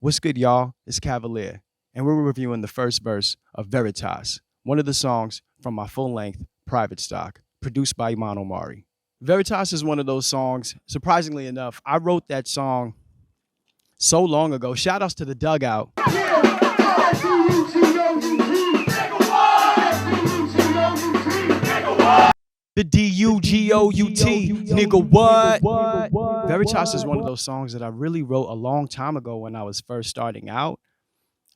What's good, y'all? It's Cavalier, and we're reviewing the first verse of Veritas, one of the songs from my full-length Private Stock, produced by Iman Omari. Veritas is one of those songs, surprisingly enough, I wrote that song so long ago. Shout outs to the Dugout. The D-U-G-O-U-T, nigga, what? Veritas is one of those songs that I really wrote a long time ago when I was first starting out.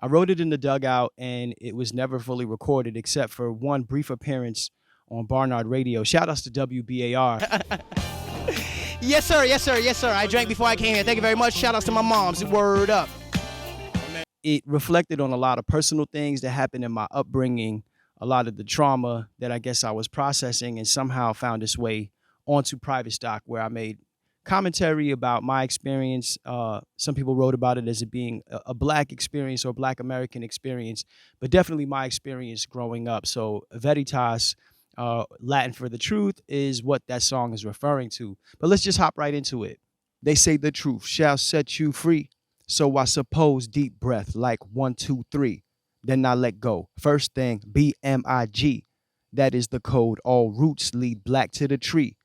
I wrote it in the Dugout, and it was never fully recorded except for one brief appearance on Barnard Radio. Shout outs to WBAR. Yes, sir. Yes, sir. Yes, sir. I drank before I came here. Thank you very much. Shout outs to my moms. Word up. It reflected on a lot of personal things that happened in my upbringing, a lot of the trauma that I guess I was processing, and somehow found its way onto Private Stock, where I made commentary about my experience. Some people wrote about it as it being a Black experience or Black American experience, but definitely my experience growing up. So Veritas, Latin for the truth, is what that song is referring to. But let's just hop right into it. They say the truth shall set you free. So I suppose deep breath like 1, 2, 3. Then I let go. First thing, BMIG. That is the code. All roots lead Black to the tree.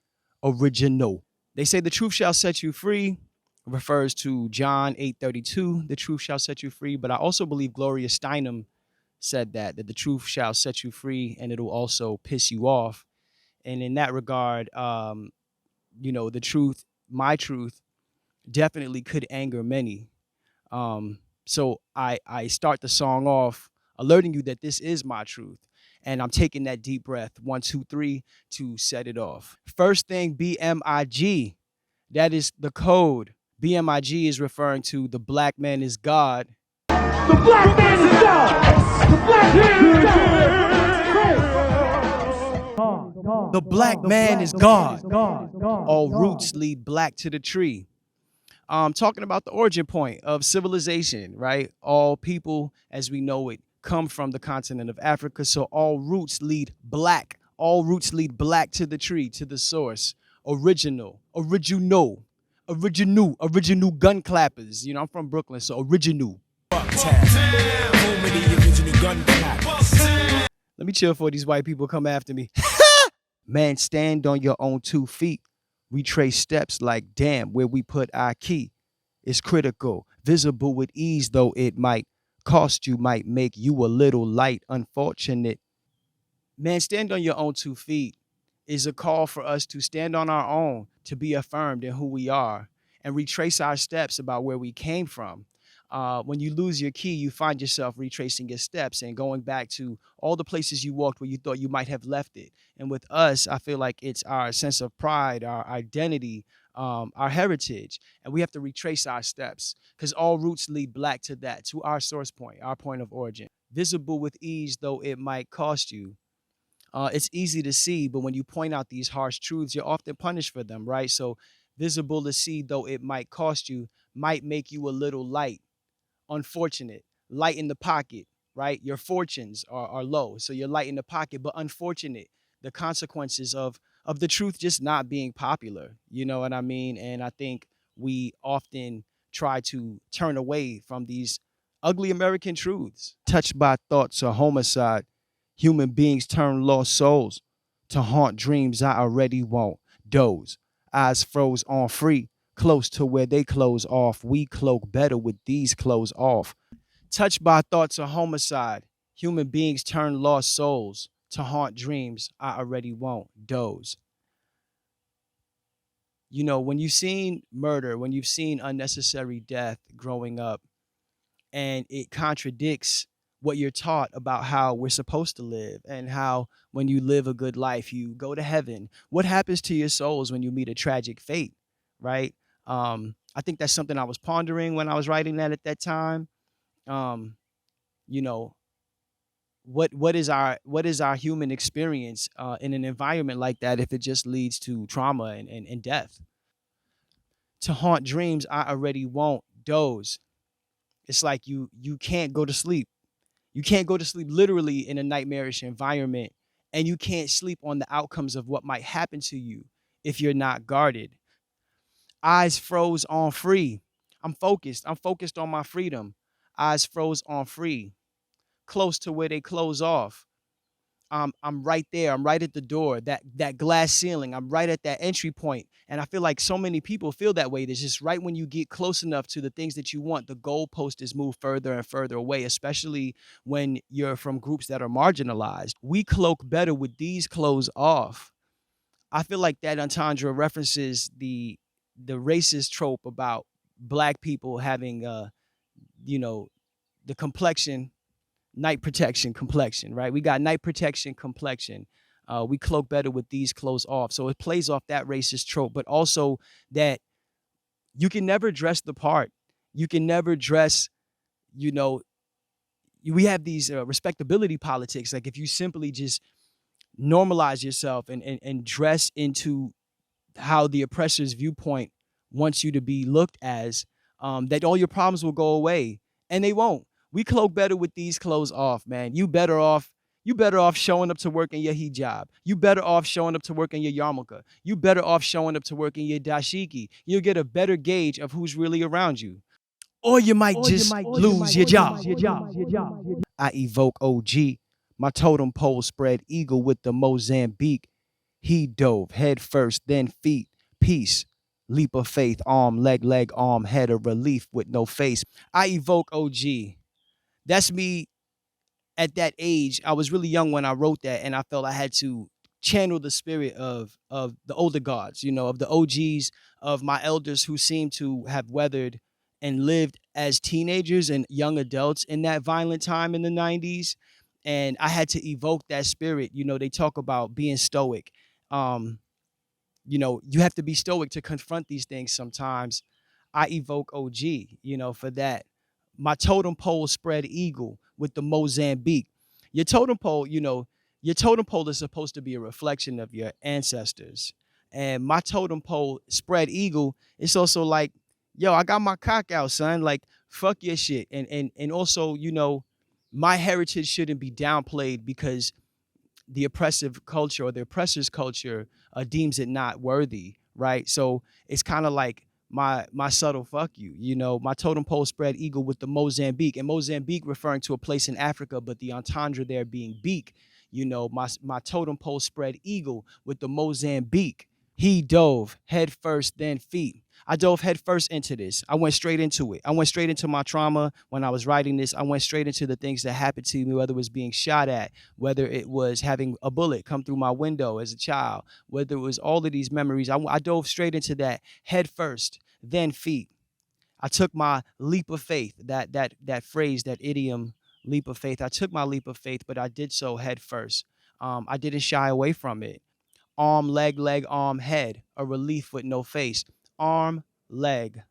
Original. They say the truth shall set you free refers to John 8:32. The truth shall set you free. But I also believe Gloria Steinem said that the truth shall set you free and it'll also piss you off. And in that regard, the truth, my truth, definitely could anger many. So I start the song off alerting you that this is my truth. And I'm taking that deep breath, 1, 2, 3, to set it off. First thing, BMIG. That is the code. BMIG is referring to the Black man is God. The Black man is God! The Black man is God! The Black man is God. All roots lead Black to the tree. Talking about the origin point of civilization, right? All people, as we know it, come from the continent of Africa. So all roots lead Black. All roots lead Black to the tree, to the source. Original gun clappers. You know, I'm from Brooklyn, so original. Let me chill before these white people come after me. Man, stand on your own 2 feet. Retrace steps like, damn, where we put our key. It's critical, visible with ease, though it might cost you, might make you a little light, unfortunate. Man, stand on your own 2 feet is a call for us to stand on our own, to be affirmed in who we are, and retrace our steps about where we came from. When you lose your key, you find yourself retracing your steps and going back to all the places you walked where you thought you might have left it. And with us, I feel like it's our sense of pride, our identity, our heritage, and we have to retrace our steps because all routes lead Black to that, to our source point, our point of origin. Visible with ease, though it might cost you. It's easy to see, but when you point out these harsh truths, you're often punished for them, right? So visible to see, though it might cost you, might make you a little light. Unfortunate, light in the pocket, right? Your fortunes are low, so you're light in the pocket, but unfortunate, the consequences of the truth just not being popular, you know what I mean? And I think we often try to turn away from these ugly American truths. Touched by thoughts of homicide, human beings turn lost souls to haunt dreams I already won't doze. Eyes froze on free, close to where they close off. We cloak better with these clothes off. Touched by thoughts of homicide, human beings turn lost souls to haunt dreams I already won't doze. You know, when you've seen murder, when you've seen unnecessary death growing up, and it contradicts what you're taught about how we're supposed to live and how when you live a good life, you go to heaven. What happens to your souls when you meet a tragic fate, right? I think that's something I was pondering when I was writing that at that time. Um, you know, what is our human experience in an environment like that if it just leads to trauma and death? To haunt dreams I already won't doze. It's like you can't go to sleep. You can't go to sleep literally in a nightmarish environment, and you can't sleep on the outcomes of what might happen to you if you're not guarded. Eyes froze on free. I'm focused. I'm focused on my freedom. Eyes froze on free, close to where they close off. I'm right there. I'm right at the door. That glass ceiling. I'm right at that entry point. And I feel like so many people feel that way. It's just right when you get close enough to the things that you want, the goalpost is moved further and further away, especially when you're from groups that are marginalized. We cloak better with these clothes off. I feel like that entendre references the racist trope about black people having you know, the complexion, night protection complexion, right? We got night protection complexion. We cloak better with these clothes off. So it plays off that racist trope, but also that you can never dress the part. You can never dress, you know, we have these respectability politics. Like if you simply just normalize yourself and dress into how the oppressor's viewpoint wants you to be looked as, that all your problems will go away, and they won't. We cloak better with these clothes off, man. You better off showing up to work in your hijab. You better off showing up to work in your yarmulke. You better off showing up to work in your dashiki. You'll get a better gauge of who's really around you. Or you might just lose your job. I evoke OG, my totem pole spread eagle with the Mozambique. He dove head first, then feet. Peace. Leap of faith, arm, leg, arm, head, a relief with no face. I evoke OG. That's me at that age. I was really young when I wrote that, and I felt I had to channel the spirit of the older gods, you know, of the OGs, of my elders who seem to have weathered and lived as teenagers and young adults in that violent time in the 90s. And I had to evoke that spirit. You know, they talk about being stoic. You know, you have to be stoic to confront these things sometimes. I evoke OG, you know, for that. My totem pole spread eagle with the Mozambique. Your totem pole, you know, your totem pole is supposed to be a reflection of your ancestors. And my totem pole spread eagle, it's also like, yo, I got my cock out, son. Like, fuck your shit. And also, you know, my heritage shouldn't be downplayed because the oppressive culture or the oppressor's culture deems it not worthy, right? So it's kind of like my subtle fuck you, you know, my totem pole spread eagle with the Mozambique, and Mozambique referring to a place in Africa, but the entendre there being beak, you know, my totem pole spread eagle with the Mozambique. He dove head first, then feet. I dove head first into this. I went straight into it. I went straight into my trauma when I was writing this. I went straight into the things that happened to me, whether it was being shot at, whether it was having a bullet come through my window as a child, whether it was all of these memories. I dove straight into that head first, then feet. I took my leap of faith, that phrase, that idiom, leap of faith. I took my leap of faith, but I did so head first. I didn't shy away from it. Arm, leg, arm, head, a relief with no face. Arm, leg,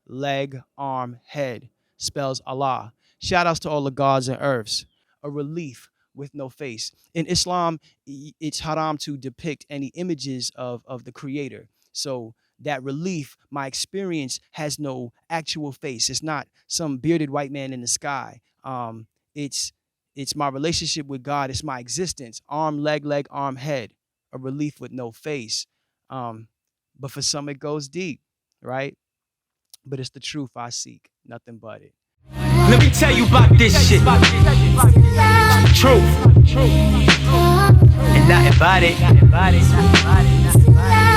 arm, head, spells Allah. Shout outs to all the gods and earths. A relief with no face. In Islam, it's haram to depict any images of the creator. So that relief, my experience, has no actual face. It's not some bearded white man in the sky. It's my relationship with God. It's my existence. Arm, leg, arm, head. A relief with no face. But for some, it goes deep, right? But it's the truth I seek, nothing but it. Let me tell you about this shit. Truth. And nothing about it.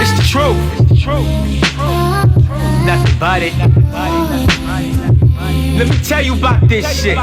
It's the truth. Nothing about it. Let me tell you about this shit.